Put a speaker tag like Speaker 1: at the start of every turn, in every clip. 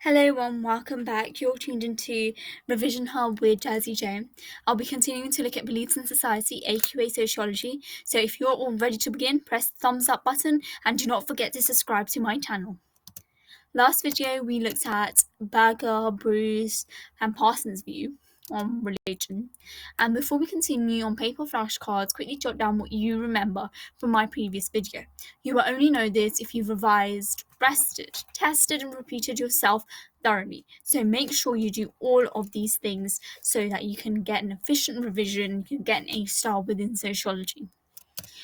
Speaker 1: Hello everyone, welcome back. You're tuned into Revision Hub with Jazzy Joan. I'll be continuing to look at beliefs in society, aka sociology. So if you're all ready to begin, press the thumbs up button and do not forget to subscribe to my channel. Last video we looked at Berger, Bruce and Parsons' view on religion. And before we continue, on paper flashcards, quickly jot down what you remember from my previous video. You will only know this if you've revised, rested, tested and repeated yourself thoroughly. So make sure you do all of these things so that you can get an efficient revision, you can get an A star within sociology.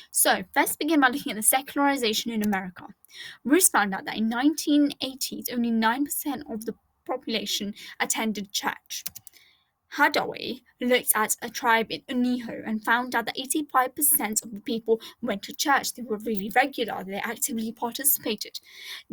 Speaker 1: So let's begin by looking at the secularization in America. Bruce found out that in 1980s, only 9% of the population attended church. Hadaway looked at a tribe in Uniho and found out that 85% of the people went to church. They were really regular, they actively participated.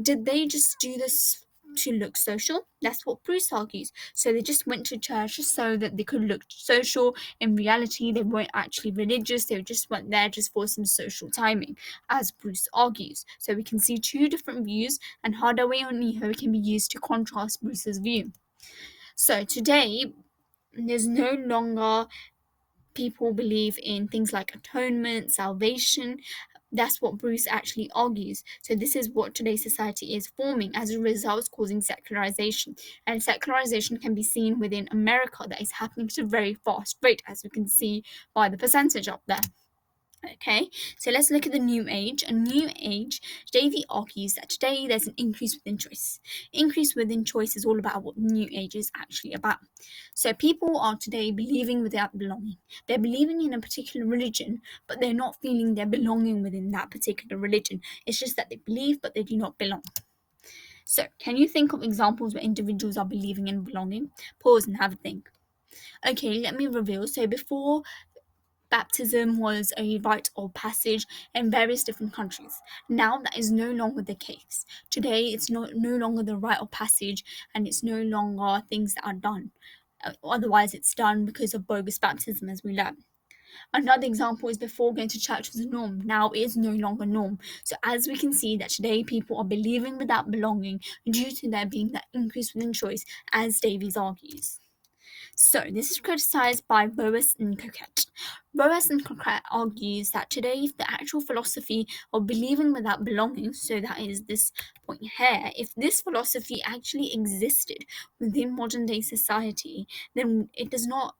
Speaker 1: Did they just do this to look social? That's what Bruce argues. So they just went to church just so that they could look social. In reality, they weren't actually religious, they just went there just for some social timing, as Bruce argues. So we can see two different views, and Hardaway and Uniho can be used to contrast Bruce's view. So today, there's no longer people believe in things like atonement, salvation. That's what Bruce actually argues. So this is what today's society is forming as a result, causing secularization. And secularization can be seen within America, that is happening at a very fast rate, as we can see by the percentage up there. Okay, so let's look at the New Age. A New Age, Davies argues that today there's an increase within choice. Increase within choice is all about what the New Age is actually about. So people are today believing without belonging. They're believing in a particular religion, but they're not feeling they're belonging within that particular religion. It's just that they believe, but they do not belong. So, can you think of examples where individuals are believing and belonging? Pause and have a think. Okay, let me reveal. So before, baptism was a rite of passage in various different countries. Now that is no longer the case. Today it's no longer the rite of passage, and it's no longer things that are done. Otherwise it's done because of bogus baptism, as we learn. Another example is before going to church was a norm. Now it is no longer norm. So as we can see that today people are believing without belonging due to there being that increase within choice, as Davies argues. So, this is criticized by Boas and Coquette. Boas and Coquette argues that today, if the actual philosophy of believing without belonging, so that is this point here, if this philosophy actually existed within modern day society, then it is not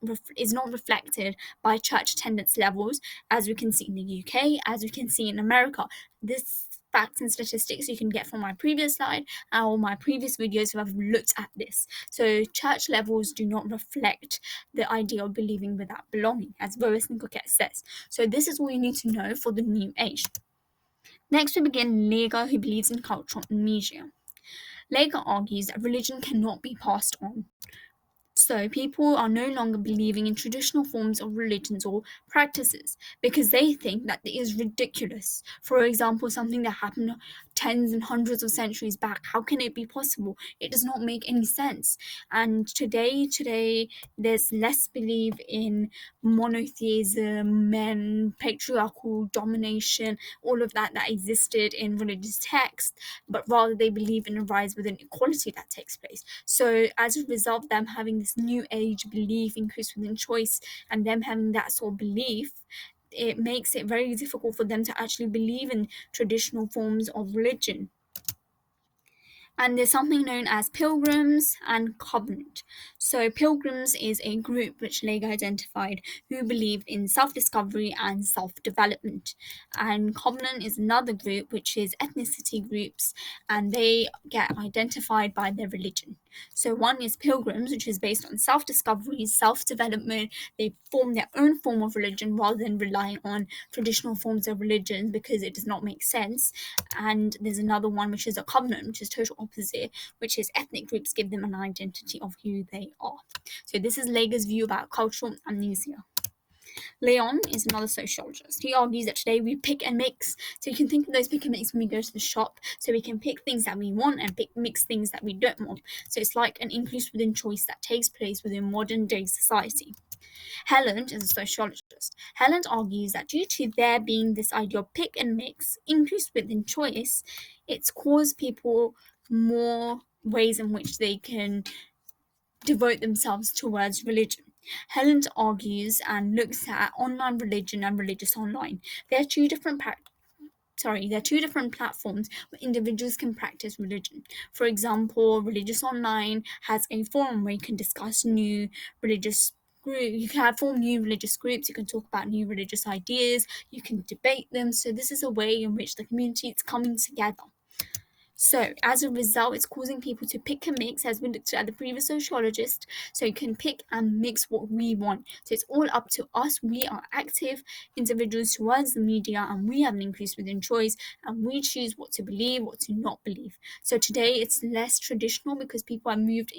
Speaker 1: reflected by church attendance levels, as we can see in the UK, as we can see in America. This facts and statistics you can get from my previous slide or my previous videos who have looked at this. So church levels do not reflect the idea of believing without belonging, as Boas and Coquette says. So this is all you need to know for the New Age. Next we begin Lyon, who believes in cultural amnesia. Lyon argues that religion cannot be passed on. So people are no longer believing in traditional forms of religions or practices because they think that it is ridiculous. For example, something that happened tens and hundreds of centuries back. How can it be possible? It does not make any sense. And today there's less belief in monotheism and patriarchal domination, all of that existed in religious texts, but rather they believe in a rise within equality that takes place. So as a result of them having this new age belief, increase within choice, and them having that sort of belief, it makes it very difficult for them to actually believe in traditional forms of religion. And there's something known as Pilgrims and Covenant. So Pilgrims is a group which Lego identified who believed in self-discovery and self-development. And Covenant is another group which is ethnicity groups, and they get identified by their religion. So one is Pilgrims, which is based on self-discovery, self-development. They form their own form of religion rather than relying on traditional forms of religion because it does not make sense. And there's another one which is a Covenant, which is total opposite, which is ethnic groups give them an identity of who they are. So this is Leger's view about cultural amnesia. Lyon is another sociologist. He argues that today we pick and mix. So you can think of those pick and mix when we go to the shop. So we can pick things that we want and mix things that we don't want. So it's like an increase within choice that takes place within modern day society. Helland is a sociologist. Helland argues that due to there being this idea of pick and mix, increase within choice, it's caused people more ways in which they can devote themselves towards religion. Helland argues and looks at online religion and religious online. There are two different platforms where individuals can practice religion. For example, Religious Online has a forum where you can discuss new religious groups. You can form new religious groups. You can talk about new religious ideas. You can debate them. So this is a way in which the community is coming together. So, as a result, it's causing people to pick and mix, as we looked at the previous sociologist. So, you can pick and mix what we want. So, it's all up to us. We are active individuals towards the media, and we have an increase within choice, and we choose what to believe, what to not believe. So, today it's less traditional because people have moved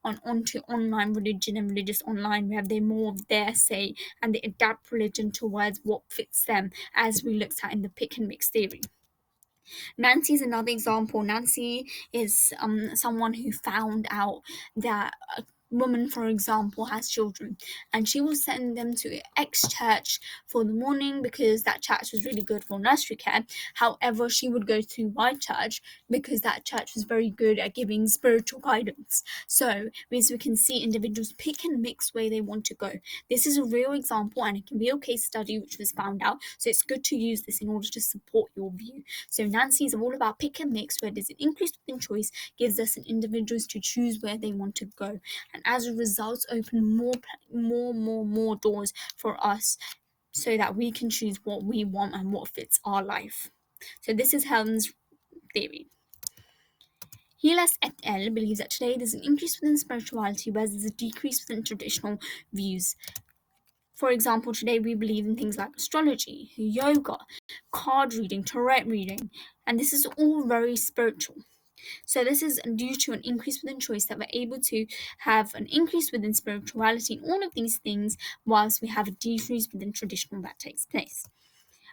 Speaker 1: onto online religion and religious online, where they more of their say and they adapt religion towards what fits them, as we looked at in the pick and mix theory. Nancy is another example. Nancy is someone who found out that a woman, for example, has children, and she will send them to X church for the morning because that church was really good for nursery care. However, she would go to Y church because that church was very good at giving spiritual guidance. So, as we can see, individuals pick and mix where they want to go. This is a real example, and it can be a case study which was found out. So it's good to use this in order to support your view. So Nancy is all about pick and mix, where there's an increase within choice, gives us an individuals to choose where they want to go, and as a result, open more doors for us, so that we can choose what we want and what fits our life. So this is Helland's theory. Helland et al. Believes that today there's an increase within spirituality, whereas there's a decrease within traditional views. For example, today we believe in things like astrology, yoga, card reading, tarot reading, and this is all very spiritual. So this is due to an increase within choice, that we're able to have an increase within spirituality in all of these things, whilst we have a decrease within traditional that takes place.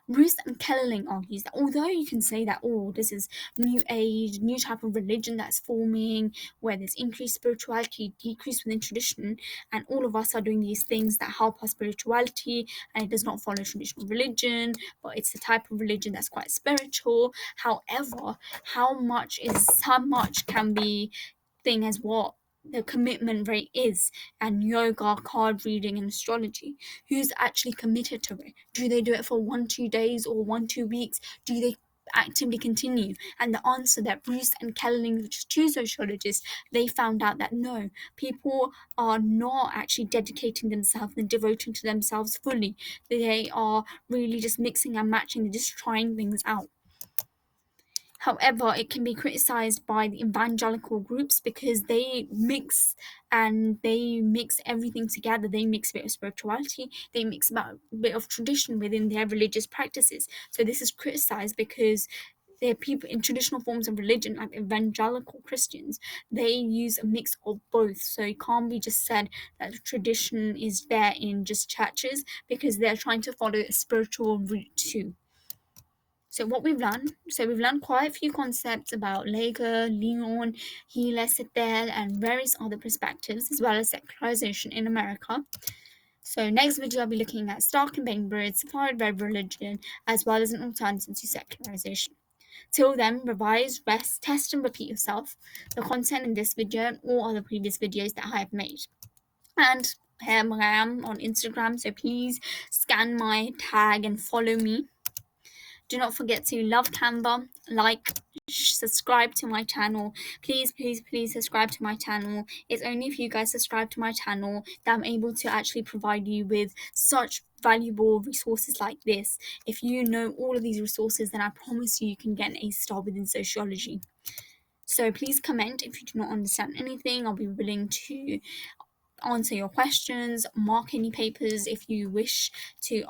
Speaker 1: Bruce and Kellerling argues that although you can say that, this is new age, new type of religion that's forming, where there's increased spirituality, decrease within tradition, and all of us are doing these things that help our spirituality, and it does not follow traditional religion, but it's a type of religion that's quite spiritual. However, how much can be thing as what the commitment rate is, and yoga, card reading, and astrology. Who's actually committed to it? Do they do it for 1-2 days or 1-2 weeks? Do they actively continue? And the answer that Bruce and Kellerling, which is two sociologists, they found out that no, people are not actually dedicating themselves and devoting to themselves fully. They are really just mixing and matching, they're just trying things out. However, it can be criticized by the evangelical groups because they mix everything together. They mix a bit of spirituality, they mix a bit of tradition within their religious practices. So this is criticized because they're people in traditional forms of religion, like evangelical Christians. They use a mix of both. So it can't be just said that tradition is there in just churches, because they're trying to follow a spiritual route too. So what we've learned quite a few concepts about Lyon, Helland, and various other perspectives, as well as secularization in America. So next video I'll be looking at Stark and Bainbridge, Sephardic Red religion, as well as an alternative to secularization. Till then, revise, rest, test, and repeat yourself the content in this video and all other previous videos that I have made. And here I am on Instagram, so please scan my tag and follow me. Do not forget to love Canva, like, subscribe to my channel. Please subscribe to my channel. It's only if you guys subscribe to my channel that I'm able to actually provide you with such valuable resources like this. If you know all of these resources, then I promise you can get an A star within sociology. So please comment if you do not understand anything. I'll be willing to answer your questions, mark any papers if you wish to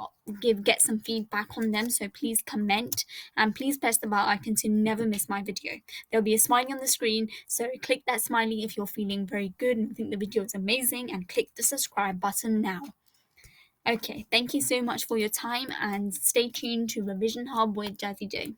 Speaker 1: get some feedback on them. So please comment, and please press the bell icon to never miss my video. There'll be a smiley on the screen, so click that smiley if you're feeling very good and think the video is amazing, and click the subscribe button now. Okay, thank you so much for your time, and stay tuned to Revision Hub with Jazzy J.